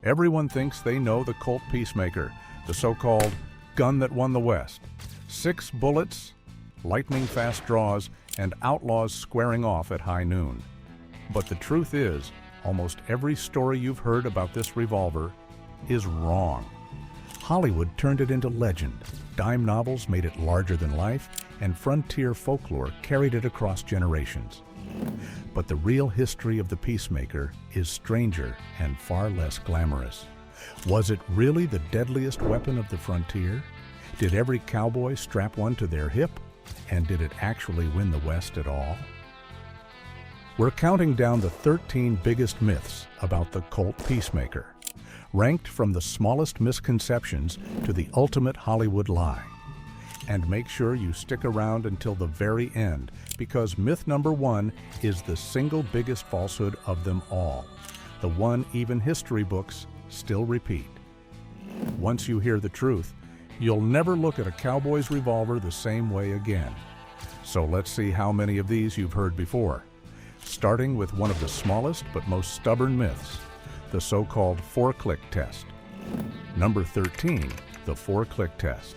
Everyone thinks they know the Colt Peacemaker, the so-called gun that won the West. 6 bullets, lightning-fast draws, and outlaws squaring off at high noon. But the truth is, almost every story you've heard about this revolver is wrong. Hollywood turned it into legend, dime novels made it larger than life, and frontier folklore carried it across generations. But the real history of the Peacemaker is stranger and far less glamorous. Was it really the deadliest weapon of the frontier? Did every cowboy strap one to their hip? And did it actually win the West at all? We're counting down the 13 biggest myths about the Colt Peacemaker, ranked from the smallest misconceptions to the ultimate Hollywood lie. And make sure you stick around until the very end, because myth number 1 is the single biggest falsehood of them all, the one even history books still repeat. Once you hear the truth, you'll never look at a cowboy's revolver the same way again. So let's see how many of these you've heard before. Starting with one of the smallest but most stubborn myths, the so-called 4-click test. Number 13, the 4-click test.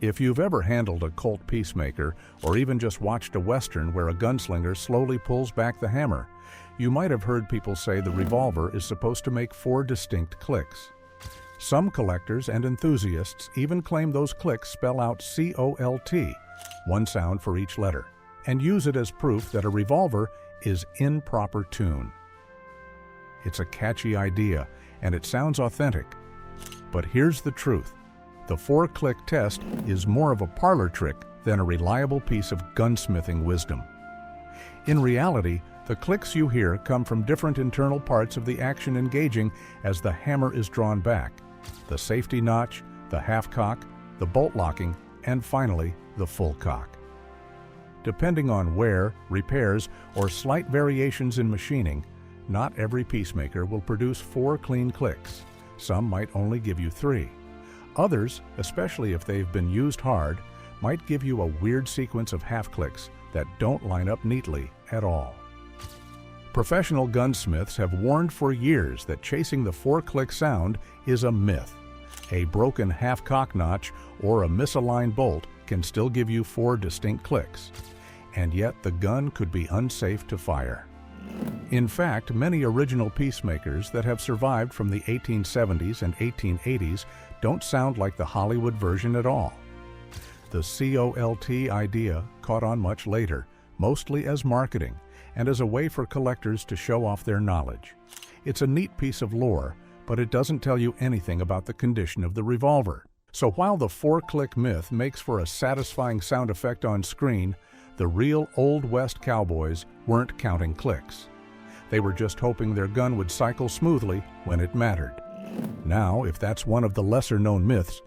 If you've ever handled a Colt Peacemaker, or even just watched a Western where a gunslinger slowly pulls back the hammer, you might have heard people say the revolver is supposed to make 4 distinct clicks. Some collectors and enthusiasts even claim those clicks spell out C-O-L-T, one sound for each letter, and use it as proof that a revolver is in proper tune. It's a catchy idea, and it sounds authentic. But here's the truth. The 4-click test is more of a parlor trick than a reliable piece of gunsmithing wisdom. In reality, the clicks you hear come from different internal parts of the action engaging as the hammer is drawn back: the safety notch, the half cock, the bolt locking, and finally, the full cock. Depending on wear, repairs, or slight variations in machining, not every Peacemaker will produce 4 clean clicks. Some might only give you 3. Others, especially if they've been used hard, might give you a weird sequence of half clicks that don't line up neatly at all. Professional gunsmiths have warned for years that chasing the 4-click sound is a myth. A broken half-cock notch or a misaligned bolt can still give you 4 distinct clicks, and yet the gun could be unsafe to fire. In fact, many original Peacemakers that have survived from the 1870s and 1880s don't sound like the Hollywood version at all. The COLT idea caught on much later, mostly as marketing and as a way for collectors to show off their knowledge. It's a neat piece of lore, but it doesn't tell you anything about the condition of the revolver. So while the 4-click myth makes for a satisfying sound effect on screen, the real Old West cowboys weren't counting clicks. They were just hoping their gun would cycle smoothly when it mattered. Now, if that's one of the lesser-known myths,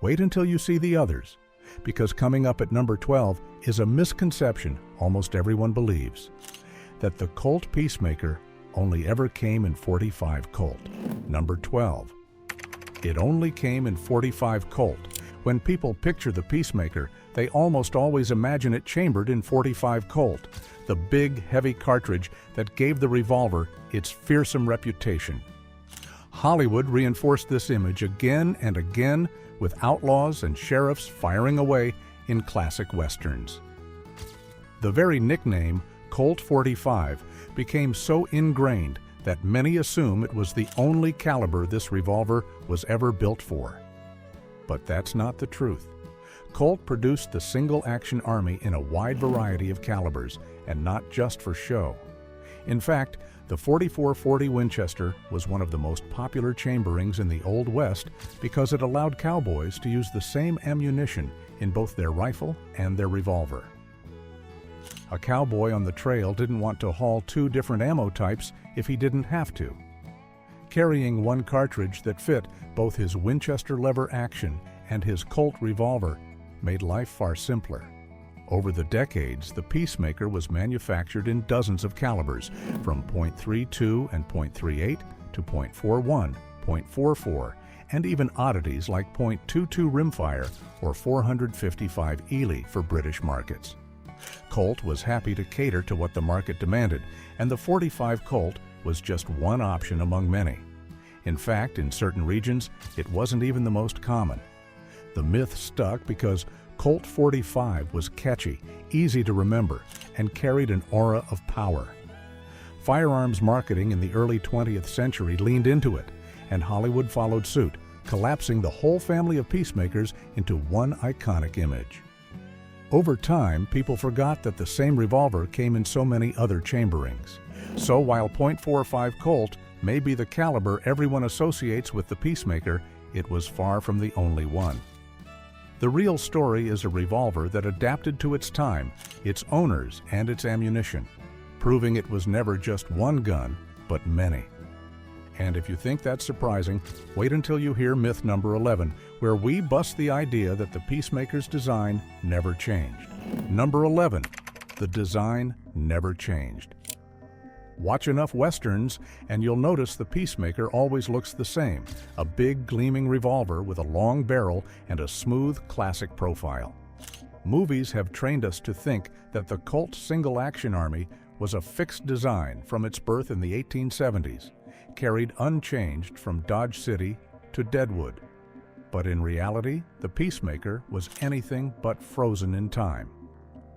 wait until you see the others, because coming up at number 12 is a misconception almost everyone believes: that the Colt Peacemaker only ever came in .45 Colt. Number 12. It only came in .45 Colt. When people picture the Peacemaker, they almost always imagine it chambered in .45 Colt, the big, heavy cartridge that gave the revolver its fearsome reputation. Hollywood reinforced this image again and again with outlaws and sheriffs firing away in classic westerns. The very nickname, Colt 45, became so ingrained that many assume it was the only caliber this revolver was ever built for. But that's not the truth. Colt produced the single-action army in a wide variety of calibers, and not just for show. In fact, the 4440 Winchester was one of the most popular chamberings in the Old West because it allowed cowboys to use the same ammunition in both their rifle and their revolver. A cowboy on the trail didn't want to haul 2 different ammo types if he didn't have to. Carrying one cartridge that fit both his Winchester lever action and his Colt revolver made life far simpler. Over the decades, the Peacemaker was manufactured in dozens of calibers, from .32 and .38 to .41, .44, and even oddities like .22 rimfire or 455 Ely for British markets. Colt was happy to cater to what the market demanded, and the .45 Colt was just one option among many. In fact, in certain regions, it wasn't even the most common. The myth stuck because Colt 45 was catchy, easy to remember, and carried an aura of power. Firearms marketing in the early 20th century leaned into it, and Hollywood followed suit, collapsing the whole family of peacemakers into one iconic image. Over time, people forgot that the same revolver came in so many other chamberings. So while .45 Colt may be the caliber everyone associates with the Peacemaker, it was far from the only one. The real story is a revolver that adapted to its time, its owners, and its ammunition, proving it was never just one gun, but many. And if you think that's surprising, wait until you hear myth number 11, where we bust the idea that the Peacemaker's design never changed. Number 11, the design never changed. Watch enough westerns and you'll notice the Peacemaker always looks the same, a big gleaming revolver with a long barrel and a smooth classic profile. Movies have trained us to think that the Colt single-action army was a fixed design from its birth in the 1870s, carried unchanged from Dodge City to Deadwood. But in reality, the Peacemaker was anything but frozen in time.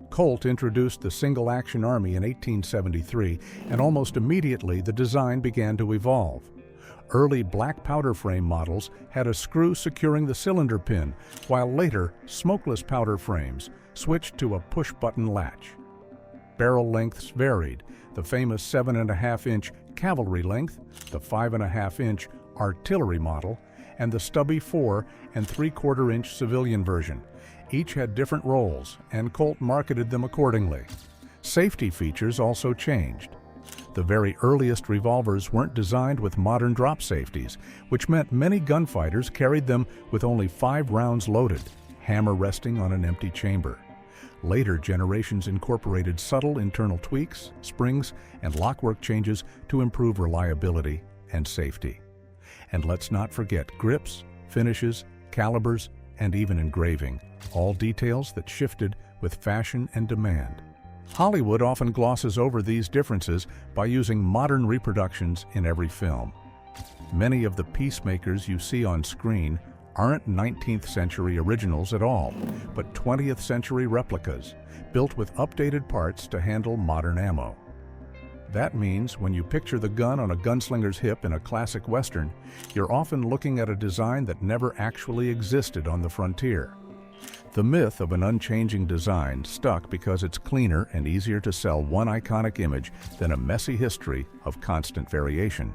Colt introduced the single-action army in 1873, and almost immediately the design began to evolve. Early black powder frame models had a screw securing the cylinder pin, while later smokeless powder frames switched to a push-button latch. Barrel lengths varied, the famous 7.5-inch cavalry length, the 5.5-inch artillery model, and the stubby 4 3/4-inch civilian version. Each had different roles, and Colt marketed them accordingly. Safety features also changed. The very earliest revolvers weren't designed with modern drop safeties, which meant many gunfighters carried them with only 5 rounds loaded, hammer resting on an empty chamber. Later generations incorporated subtle internal tweaks, springs, and lockwork changes to improve reliability and safety. And let's not forget grips, finishes, calibers, and even engraving, all details that shifted with fashion and demand. Hollywood often glosses over these differences by using modern reproductions in every film. Many of the Peacemakers you see on screen aren't 19th century originals at all, but 20th century replicas, built with updated parts to handle modern ammo. That means when you picture the gun on a gunslinger's hip in a classic Western, you're often looking at a design that never actually existed on the frontier. The myth of an unchanging design stuck because it's cleaner and easier to sell one iconic image than a messy history of constant variation.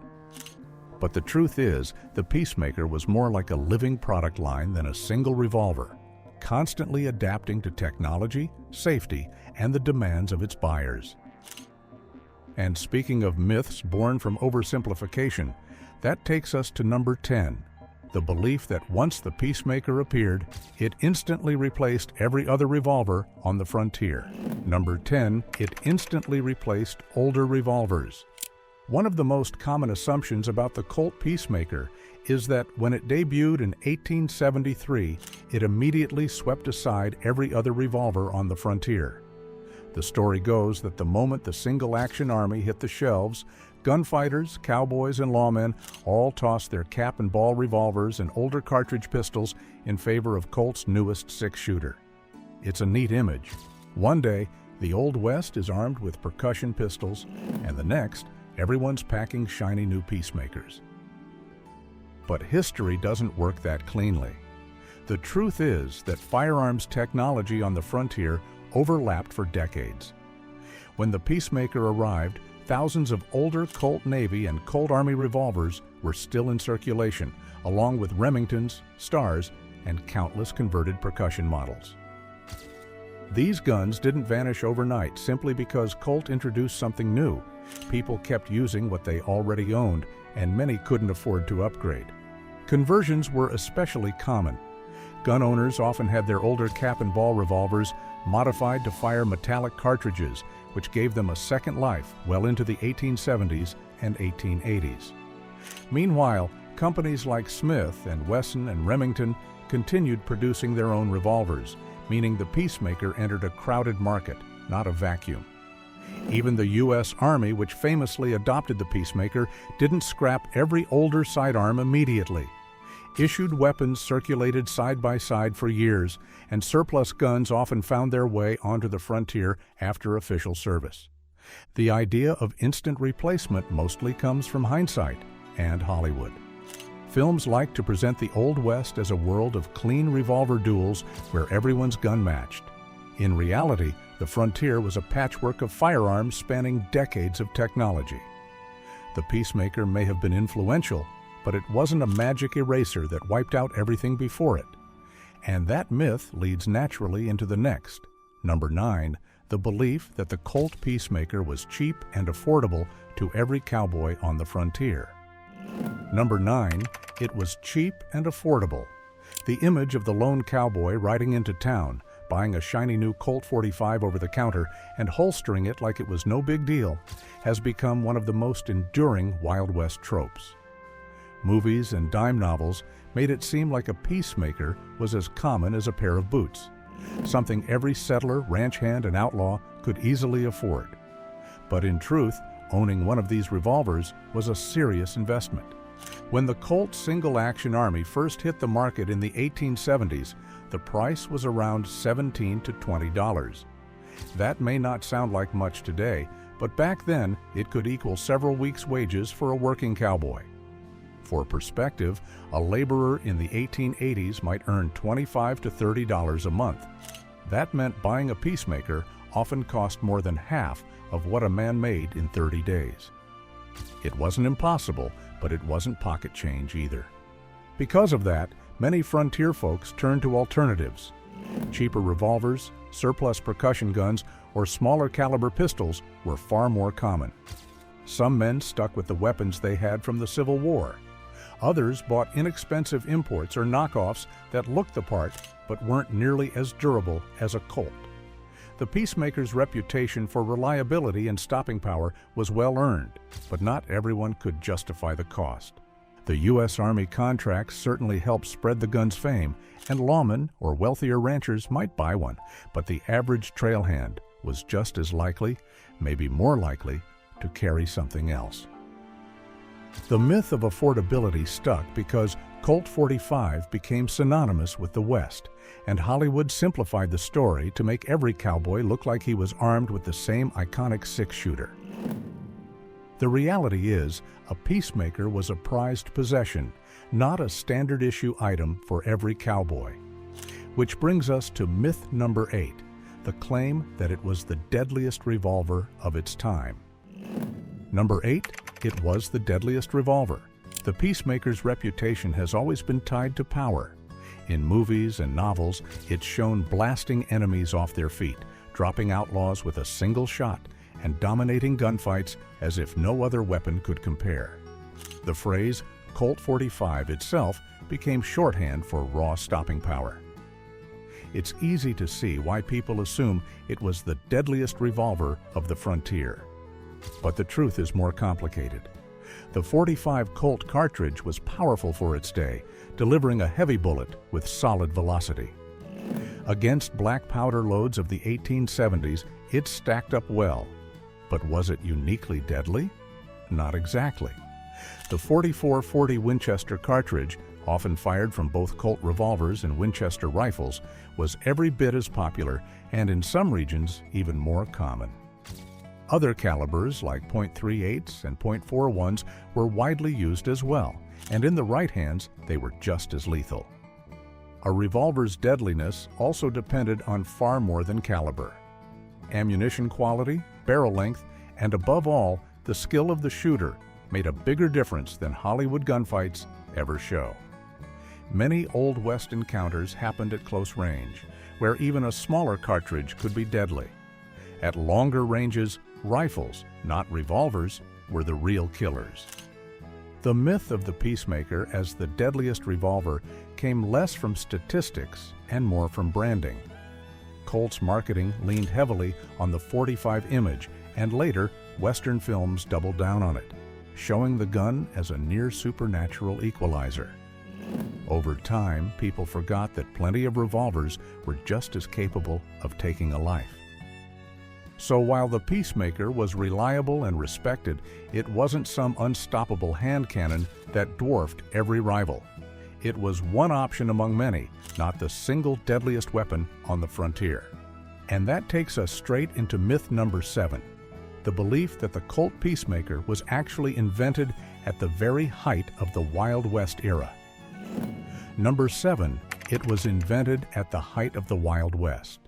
But the truth is, the Peacemaker was more like a living product line than a single revolver, constantly adapting to technology, safety, and the demands of its buyers. And speaking of myths born from oversimplification, that takes us to number 10, the belief that once the Peacemaker appeared, it instantly replaced every other revolver on the frontier. Number 10, it instantly replaced older revolvers. One of the most common assumptions about the Colt Peacemaker is that when it debuted in 1873, it immediately swept aside every other revolver on the frontier. The story goes that the moment the single-action army hit the shelves, gunfighters, cowboys, and lawmen all tossed their cap and ball revolvers and older cartridge pistols in favor of Colt's newest 6-shooter. It's a neat image. One day, the Old West is armed with percussion pistols, and the next, everyone's packing shiny new Peacemakers. But history doesn't work that cleanly. The truth is that firearms technology on the frontier overlapped for decades. When the Peacemaker arrived, thousands of older Colt Navy and Colt Army revolvers were still in circulation, along with Remingtons, Stars, and countless converted percussion models. These guns didn't vanish overnight simply because Colt introduced something new. People kept using what they already owned, and many couldn't afford to upgrade. Conversions were especially common. Gun owners often had their older cap and ball revolvers modified to fire metallic cartridges, which gave them a second life well into the 1870s and 1880s. Meanwhile, companies like Smith and Wesson and Remington continued producing their own revolvers, meaning the Peacemaker entered a crowded market, not a vacuum. Even the U.S. Army, which famously adopted the Peacemaker, didn't scrap every older sidearm immediately. Issued weapons circulated side by side for years, and surplus guns often found their way onto the frontier after official service. The idea of instant replacement mostly comes from hindsight and Hollywood. Films like to present the Old West as a world of clean revolver duels where everyone's gun matched. In reality, the frontier was a patchwork of firearms spanning decades of technology. The Peacemaker may have been influential, but it wasn't a magic eraser that wiped out everything before it. And that myth leads naturally into the next. Number 9, the belief that the Colt Peacemaker was cheap and affordable to every cowboy on the frontier. Number 9, it was cheap and affordable. The image of the lone cowboy riding into town, buying a shiny new Colt 45 over the counter and holstering it like it was no big deal, has become one of the most enduring Wild West tropes. Movies and dime novels made it seem like a peacemaker was as common as a pair of boots, something every settler, ranch hand, and outlaw could easily afford. But in truth, owning one of these revolvers was a serious investment. When the Colt single-action army first hit the market in the 1870s, the price was around $17 to $20. That may not sound like much today, but back then it could equal several weeks' wages for a working cowboy. For perspective, a laborer in the 1880s might earn $25 to $30 a month. That meant buying a Peacemaker often cost more than half of what a man made in 30 days. It wasn't impossible, but it wasn't pocket change either. Because of that, many frontier folks turned to alternatives. Cheaper revolvers, surplus percussion guns, or smaller caliber pistols were far more common. Some men stuck with the weapons they had from the Civil War. Others bought inexpensive imports or knockoffs that looked the part but weren't nearly as durable as a Colt. The Peacemaker's reputation for reliability and stopping power was well earned, but not everyone could justify the cost. The U.S. Army contracts certainly helped spread the gun's fame, and lawmen or wealthier ranchers might buy one, but the average trailhand was just as likely, maybe more likely, to carry something else. The myth of affordability stuck because Colt 45 became synonymous with the West, and Hollywood simplified the story to make every cowboy look like he was armed with the same iconic six-shooter. The reality is, a Peacemaker was a prized possession, not a standard-issue item for every cowboy. Which brings us to myth number 8, the claim that it was the deadliest revolver of its time. Number 8, it was the deadliest revolver. The Peacemaker's reputation has always been tied to power. In movies and novels, it's shown blasting enemies off their feet, dropping outlaws with a single shot, and dominating gunfights as if no other weapon could compare. The phrase Colt 45 itself became shorthand for raw stopping power. It's easy to see why people assume it was the deadliest revolver of the frontier. But the truth is more complicated. The .45 Colt cartridge was powerful for its day, delivering a heavy bullet with solid velocity. Against black powder loads of the 1870s, it stacked up well. But was it uniquely deadly? Not exactly. The .44-40 Winchester cartridge, often fired from both Colt revolvers and Winchester rifles, was every bit as popular and in some regions even more common. Other calibers like .38s and .41s were widely used as well, and in the right hands they were just as lethal. A revolver's deadliness also depended on far more than caliber. Ammunition quality, barrel length, and above all, the skill of the shooter made a bigger difference than Hollywood gunfights ever show. Many Old West encounters happened at close range, where even a smaller cartridge could be deadly. At longer ranges, rifles, not revolvers, were the real killers. The myth of the Peacemaker as the deadliest revolver came less from statistics and more from branding. Colt's marketing leaned heavily on the .45 image, and later, Western films doubled down on it, showing the gun as a near-supernatural equalizer. Over time, people forgot that plenty of revolvers were just as capable of taking a life. So while the Peacemaker was reliable and respected, it wasn't some unstoppable hand cannon that dwarfed every rival. It was one option among many, not the single deadliest weapon on the frontier. And that takes us straight into myth number 7, the belief that the Colt Peacemaker was actually invented at the very height of the Wild West era. Number 7, it was invented at the height of the Wild West.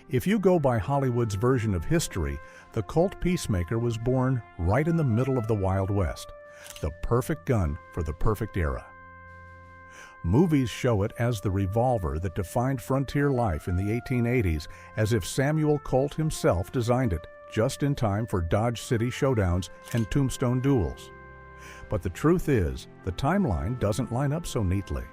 If you go by Hollywood's version of history, the Colt Peacemaker was born right in the middle of the Wild West, the perfect gun for the perfect era. Movies show it as the revolver that defined frontier life in the 1880s, as if Samuel Colt himself designed it, just in time for Dodge City showdowns and tombstone duels. But the truth is, the timeline doesn't line up so neatly.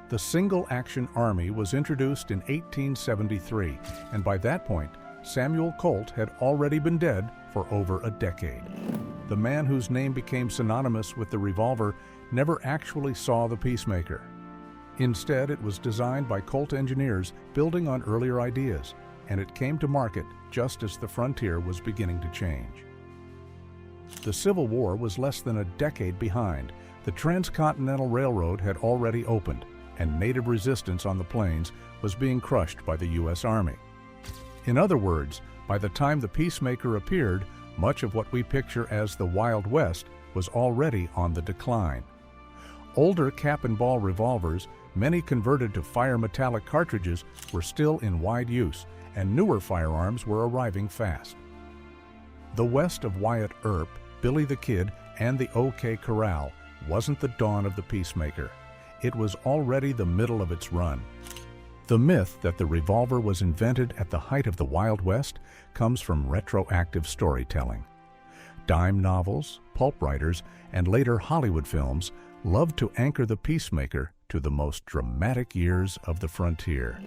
The single-action army was introduced in 1873, and by that point, Samuel Colt had already been dead for over a decade. The man whose name became synonymous with the revolver never actually saw the Peacemaker. Instead, it was designed by Colt engineers building on earlier ideas, and it came to market just as the frontier was beginning to change. The Civil War was less than a decade behind. The Transcontinental Railroad had already opened, and native resistance on the plains was being crushed by the U.S. Army. In other words, by the time the Peacemaker appeared, much of what we picture as the Wild West was already on the decline. Older cap-and-ball revolvers, many converted to fire metallic cartridges, were still in wide use, and newer firearms were arriving fast. The west of Wyatt Earp, Billy the Kid, and the OK Corral wasn't the dawn of the Peacemaker. It was already the middle of its run. The myth that the revolver was invented at the height of the Wild West comes from retroactive storytelling. Dime novels, pulp writers, and later Hollywood films loved to anchor the Peacemaker to the most dramatic years of the frontier.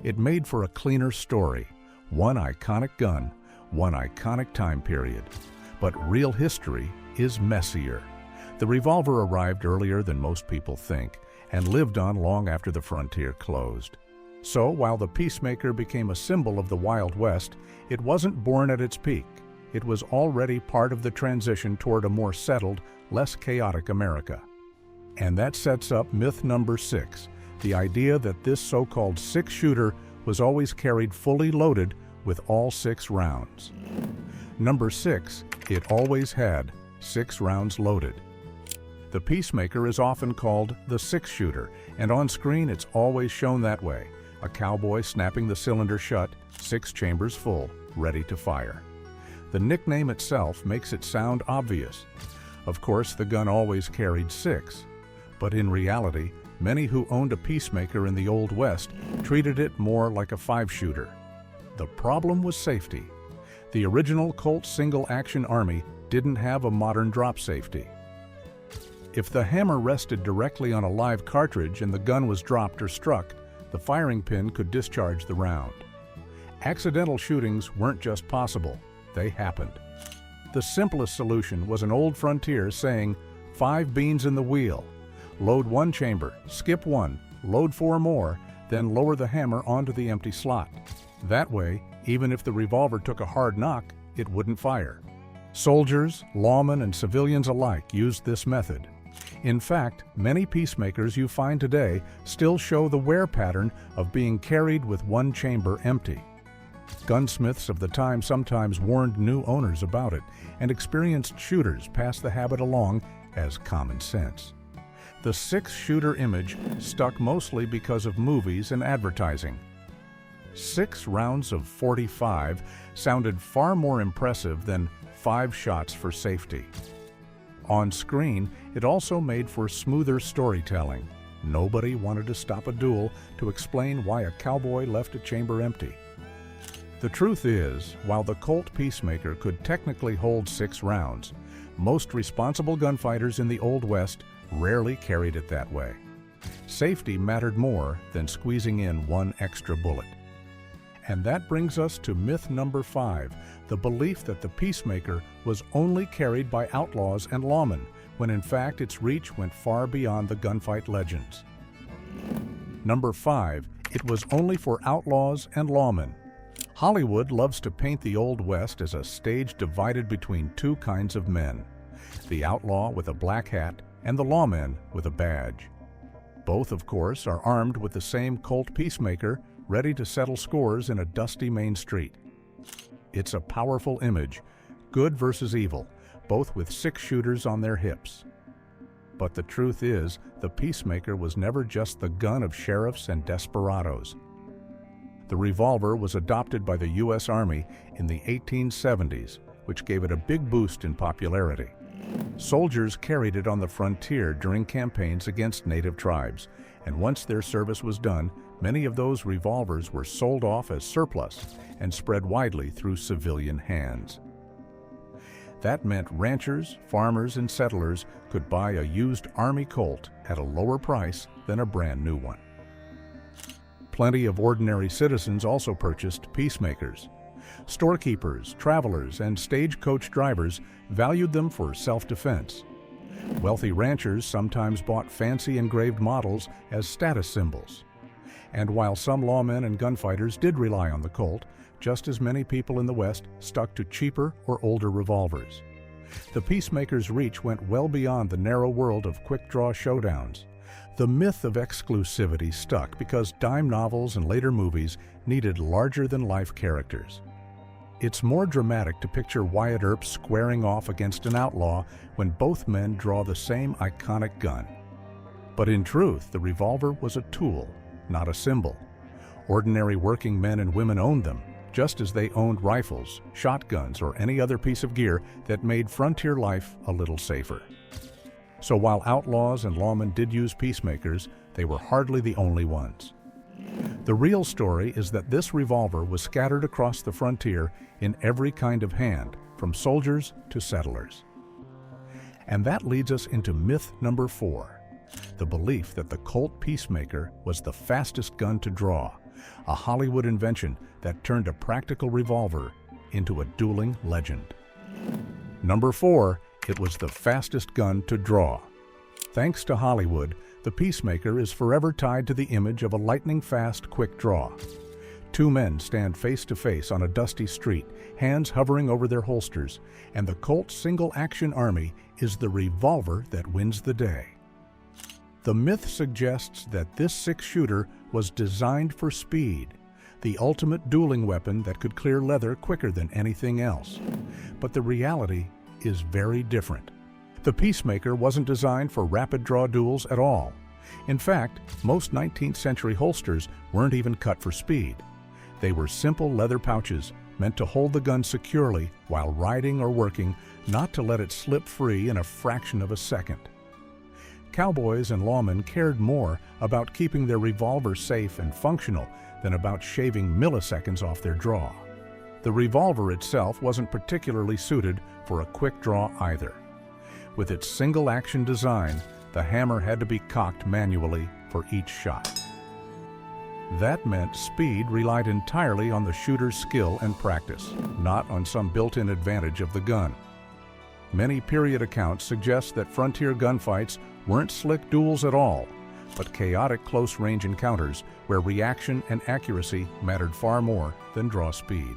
It made for a cleaner story, one iconic gun, one iconic time period. But real history is messier. The revolver arrived earlier than most people think, and lived on long after the frontier closed. So while the Peacemaker became a symbol of the Wild West, it wasn't born at its peak. It was already part of the transition toward a more settled, less chaotic America. And that sets up myth number 6, the idea that this so-called six-shooter was always carried fully loaded with all 6 rounds. Number 6, it always had 6 rounds loaded. The Peacemaker is often called the six-shooter, and on screen it's always shown that way, a cowboy snapping the cylinder shut, 6 chambers full, ready to fire. The nickname itself makes it sound obvious. Of course, the gun always carried 6, but in reality, many who owned a Peacemaker in the Old West treated it more like a 5-shooter. The problem was safety. The original Colt single-action army didn't have a modern drop safety. If the hammer rested directly on a live cartridge and the gun was dropped or struck, the firing pin could discharge the round. Accidental shootings weren't just possible, they happened. The simplest solution was an old frontier saying, 5 beans in the wheel. Load 1 chamber, skip 1, load 4 more, then lower the hammer onto the empty slot. That way, even if the revolver took a hard knock, it wouldn't fire. Soldiers, lawmen, and civilians alike used this method. In fact, many Peacemakers you find today still show the wear pattern of being carried with 1 chamber empty. Gunsmiths of the time sometimes warned new owners about it, and experienced shooters passed the habit along as common sense. The 6-shooter image stuck mostly because of movies and advertising. 6 rounds of .45 sounded far more impressive than 5 shots for safety. On screen, it also made for smoother storytelling. Nobody wanted to stop a duel to explain why a cowboy left a chamber empty. The truth is, while the Colt Peacemaker could technically hold 6 rounds, most responsible gunfighters in the Old West rarely carried it that way. Safety mattered more than squeezing in 1 extra bullet. And that brings us to myth number 5, the belief that the Peacemaker was only carried by outlaws and lawmen, when in fact its reach went far beyond the gunfight legends. Number 5, it was only for outlaws and lawmen. Hollywood loves to paint the Old West as a stage divided between two kinds of men: the outlaw with a black hat and the lawman with a badge. Both, of course, are armed with the same Colt Peacemaker, ready to settle scores in a dusty main street. It's a powerful image, good versus evil, both with six-shooters on their hips. But the truth is, the Peacemaker was never just the gun of sheriffs and desperados. The revolver was adopted by the U.S. Army in the 1870s, which gave it a big boost in popularity. Soldiers carried it on the frontier during campaigns against native tribes, and once their service was done, many of those revolvers were sold off as surplus and spread widely through civilian hands. That meant ranchers, farmers, and settlers could buy a used Army Colt at a lower price than a brand new one. Plenty of ordinary citizens also purchased Peacemakers. Storekeepers, travelers, and stagecoach drivers valued them for self-defense. Wealthy ranchers sometimes bought fancy engraved models as status symbols. And while some lawmen and gunfighters did rely on the Colt, just as many people in the West stuck to cheaper or older revolvers. The Peacemaker's reach went well beyond the narrow world of quick-draw showdowns. The myth of exclusivity stuck because dime novels and later movies needed larger-than-life characters. It's more dramatic to picture Wyatt Earp squaring off against an outlaw when both men draw the same iconic gun. But in truth, the revolver was a tool, not a symbol. Ordinary working men and women owned them, just as they owned rifles, shotguns, or any other piece of gear that made frontier life a little safer. So while outlaws and lawmen did use Peacemakers, they were hardly the only ones. The real story is that this revolver was scattered across the frontier in every kind of hand, from soldiers to settlers. And that leads us into myth number 4, the belief that the Colt Peacemaker was the fastest gun to draw, a Hollywood invention that turned a practical revolver into a dueling legend. Number 4, it was the fastest gun to draw. Thanks to Hollywood, the Peacemaker is forever tied to the image of a lightning-fast quick draw. Two men stand face-to-face on a dusty street, hands hovering over their holsters, and the Colt's single-action army is the revolver that wins the day. The myth suggests that this six-shooter was designed for speed, the ultimate dueling weapon that could clear leather quicker than anything else. But the reality is very different. The Peacemaker wasn't designed for rapid-draw duels at all. In fact, most 19th century holsters weren't even cut for speed. They were simple leather pouches meant to hold the gun securely while riding or working, not to let it slip free in a fraction of a second. Cowboys and lawmen cared more about keeping their revolver safe and functional than about shaving milliseconds off their draw. The revolver itself wasn't particularly suited for a quick draw either. With its single-action design, the hammer had to be cocked manually for each shot. That meant speed relied entirely on the shooter's skill and practice, not on some built-in advantage of the gun. Many period accounts suggest that frontier gunfights weren't slick duels at all, but chaotic close-range encounters where reaction and accuracy mattered far more than draw speed.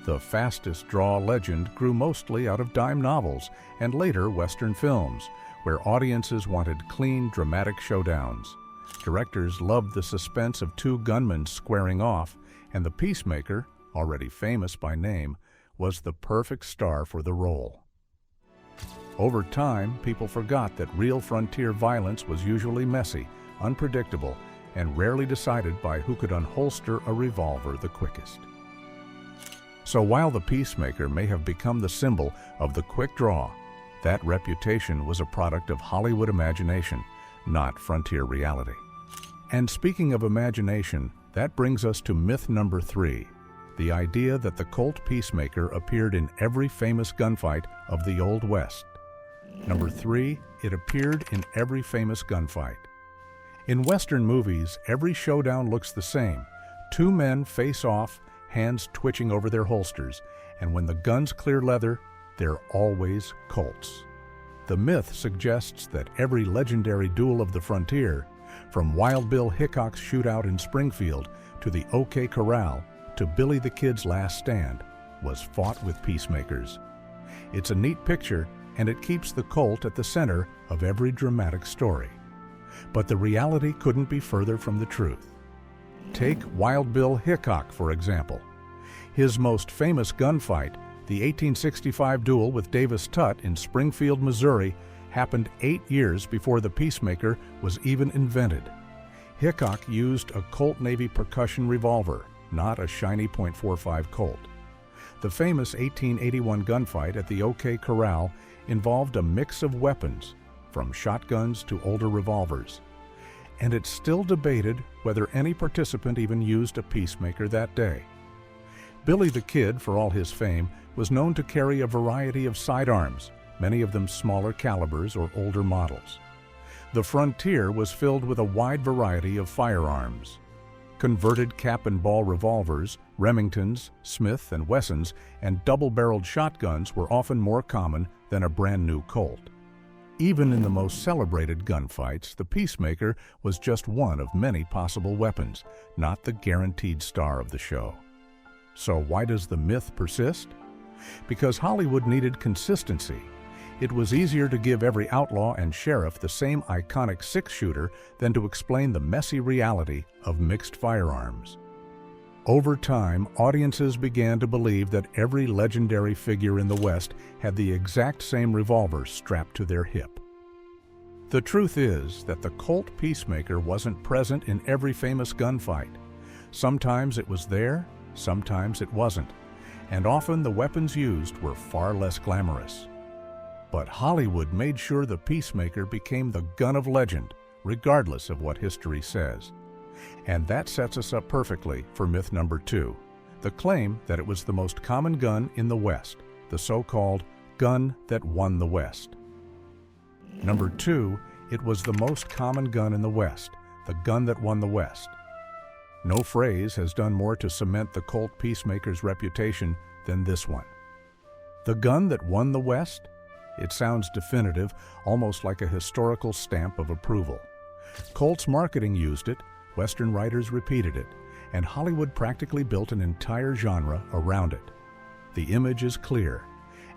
The fastest draw legend grew mostly out of dime novels and later Western films, where audiences wanted clean, dramatic showdowns. Directors loved the suspense of two gunmen squaring off, and the Peacemaker, already famous by name, was the perfect star for the role. Over time, people forgot that real frontier violence was usually messy, unpredictable, and rarely decided by who could unholster a revolver the quickest. So while the Peacemaker may have become the symbol of the quick draw, that reputation was a product of Hollywood imagination, not frontier reality. And speaking of imagination, that brings us to myth number 3, the idea that the Colt Peacemaker appeared in every famous gunfight of the Old West. Number 3, it appeared in every famous gunfight. In Western movies, every showdown looks the same. Two men face off, hands twitching over their holsters, and when the guns clear leather, they're always Colts. The myth suggests that every legendary duel of the frontier, from Wild Bill Hickok's shootout in Springfield to the OK Corral to Billy the Kid's last stand was fought with peacemakers. It's a neat picture, and it keeps the Colt at the center of every dramatic story. But the reality couldn't be further from the truth. Take Wild Bill Hickok, for example. His most famous gunfight, the 1865 duel with Davis Tutt in Springfield, Missouri, happened 8 years before the Peacemaker was even invented. Hickok used a Colt Navy percussion revolver, not a shiny .45 Colt. The famous 1881 gunfight at the OK Corral involved a mix of weapons, from shotguns to older revolvers. And it's still debated whether any participant even used a Peacemaker that day. Billy the Kid, for all his fame, was known to carry a variety of sidearms, many of them smaller calibers or older models. The frontier was filled with a wide variety of firearms. Converted cap and ball revolvers, Remingtons, Smith & Wessons, and double-barreled shotguns were often more common than a brand new Colt. Even in the most celebrated gunfights, the Peacemaker was just one of many possible weapons, not the guaranteed star of the show. So why does the myth persist? Because Hollywood needed consistency. It was easier to give every outlaw and sheriff the same iconic six-shooter than to explain the messy reality of mixed firearms. Over time, audiences began to believe that every legendary figure in the West had the exact same revolver strapped to their hip. The truth is that the Colt Peacemaker wasn't present in every famous gunfight. Sometimes it was there, sometimes it wasn't, and often the weapons used were far less glamorous. But Hollywood made sure the Peacemaker became the gun of legend, regardless of what history says. And that sets us up perfectly for myth number 2, the claim that it was the most common gun in the West, the so-called gun that won the West. Number 2, it was the most common gun in the West, the gun that won the West. No phrase has done more to cement the Colt Peacemaker's reputation than this one. The gun that won the West? It sounds definitive, almost like a historical stamp of approval. Colt's marketing used it, Western writers repeated it, and Hollywood practically built an entire genre around it. The image is clear.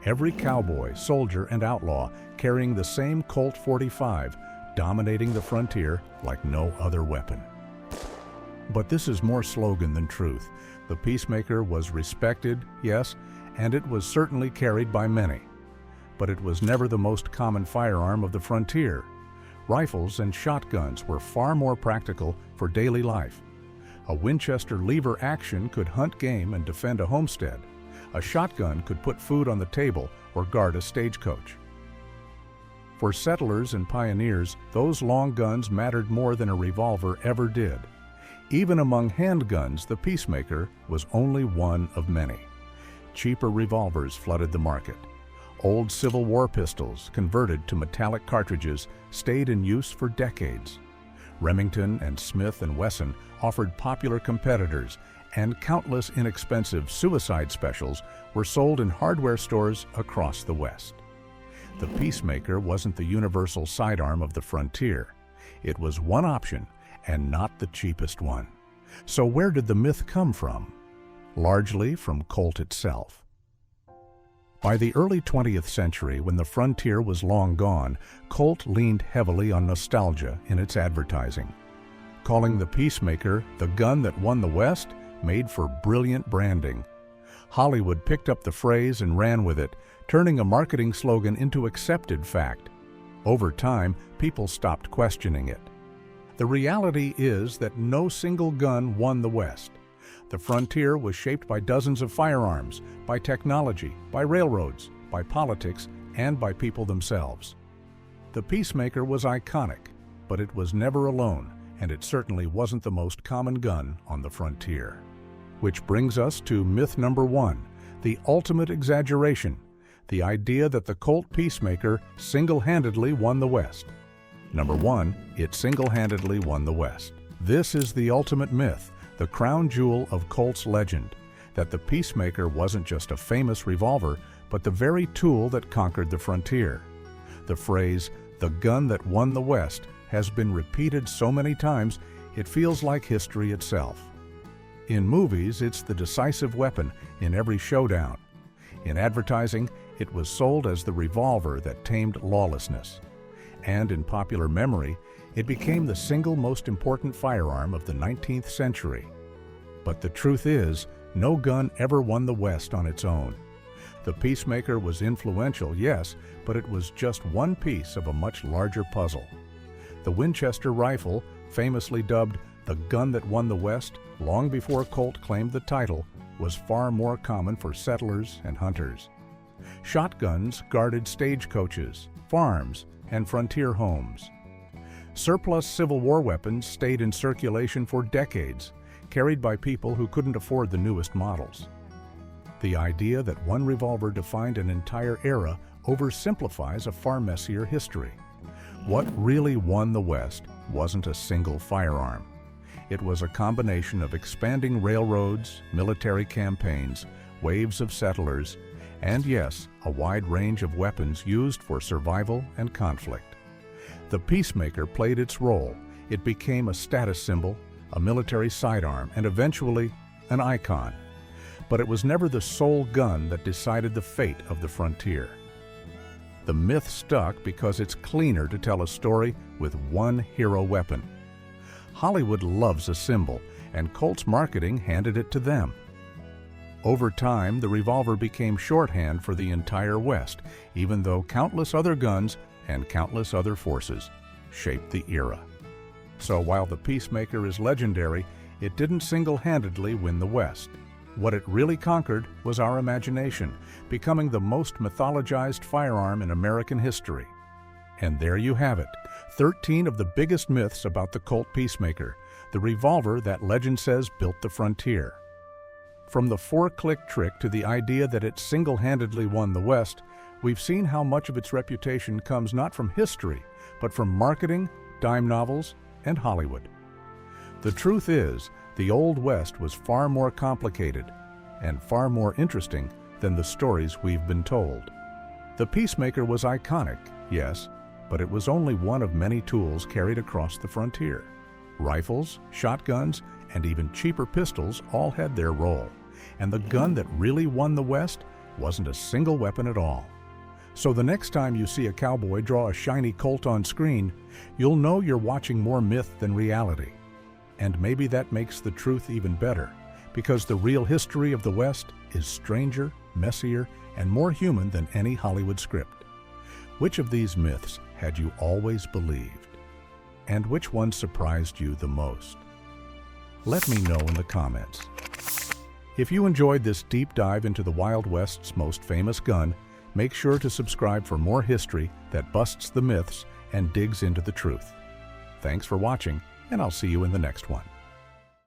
Every cowboy, soldier, and outlaw carrying the same Colt 45, dominating the frontier like no other weapon. But this is more slogan than truth. The Peacemaker was respected, yes, and it was certainly carried by many. But it was never the most common firearm of the frontier. Rifles and shotguns were far more practical for daily life. A Winchester lever action could hunt game and defend a homestead. A shotgun could put food on the table or guard a stagecoach. For settlers and pioneers, those long guns mattered more than a revolver ever did. Even among handguns, the Peacemaker was only one of many. Cheaper revolvers flooded the market. Old Civil War pistols, converted to metallic cartridges, stayed in use for decades. Remington and Smith & Wesson offered popular competitors, and countless inexpensive suicide specials were sold in hardware stores across the West. The Peacemaker wasn't the universal sidearm of the frontier. It was one option, and not the cheapest one. So where did the myth come from? Largely from Colt itself. By the early 20th century, when the frontier was long gone, Colt leaned heavily on nostalgia in its advertising. Calling the Peacemaker the gun that won the West made for brilliant branding. Hollywood picked up the phrase and ran with it, turning a marketing slogan into accepted fact. Over time, people stopped questioning it. The reality is that no single gun won the West. The frontier was shaped by dozens of firearms, by technology, by railroads, by politics, and by people themselves. The Peacemaker was iconic, but it was never alone, and it certainly wasn't the most common gun on the frontier. Which brings us to myth number 1, the ultimate exaggeration, the idea that the Colt Peacemaker single-handedly won the West. Number 1, it single-handedly won the West. This is the ultimate myth, the crown jewel of Colt's legend, that the Peacemaker wasn't just a famous revolver, but the very tool that conquered the frontier. The phrase, "the gun that won the West," has been repeated so many times, it feels like history itself. In movies, it's the decisive weapon in every showdown. In advertising, it was sold as the revolver that tamed lawlessness. And in popular memory, it became the single most important firearm of the 19th century. But the truth is, no gun ever won the West on its own. The Peacemaker was influential, yes, but it was just one piece of a much larger puzzle. The Winchester rifle, famously dubbed the gun that won the West long before Colt claimed the title, was far more common for settlers and hunters. Shotguns guarded stagecoaches, farms, and frontier homes. Surplus Civil War weapons stayed in circulation for decades, carried by people who couldn't afford the newest models. The idea that one revolver defined an entire era oversimplifies a far messier history. What really won the West wasn't a single firearm. It was a combination of expanding railroads, military campaigns, waves of settlers, and yes, a wide range of weapons used for survival and conflict. The Peacemaker played its role. It became a status symbol, a military sidearm, and eventually an icon. But it was never the sole gun that decided the fate of the frontier. The myth stuck because it's cleaner to tell a story with one hero weapon. Hollywood loves a symbol, and Colt's marketing handed it to them. Over time, the revolver became shorthand for the entire West, even though countless other guns and countless other forces shaped the era. So while the Peacemaker is legendary, it didn't single-handedly win the West. What it really conquered was our imagination, becoming the most mythologized firearm in American history. And there you have it, 13 of the biggest myths about the Colt Peacemaker, the revolver that legend says built the frontier. From the 4-click trick to the idea that it single-handedly won the West, we've seen how much of its reputation comes not from history, but from marketing, dime novels, and Hollywood. The truth is, the Old West was far more complicated and far more interesting than the stories we've been told. The Peacemaker was iconic, yes, but it was only one of many tools carried across the frontier. Rifles, shotguns, and even cheaper pistols all had their role, and the gun that really won the West wasn't a single weapon at all. So the next time you see a cowboy draw a shiny Colt on screen, you'll know you're watching more myth than reality. And maybe that makes the truth even better, because the real history of the West is stranger, messier, and more human than any Hollywood script. Which of these myths had you always believed? And which one surprised you the most? Let me know in the comments. If you enjoyed this deep dive into the Wild West's most famous gun, make sure to subscribe for more history that busts the myths and digs into the truth. Thanks for watching, and I'll see you in the next one.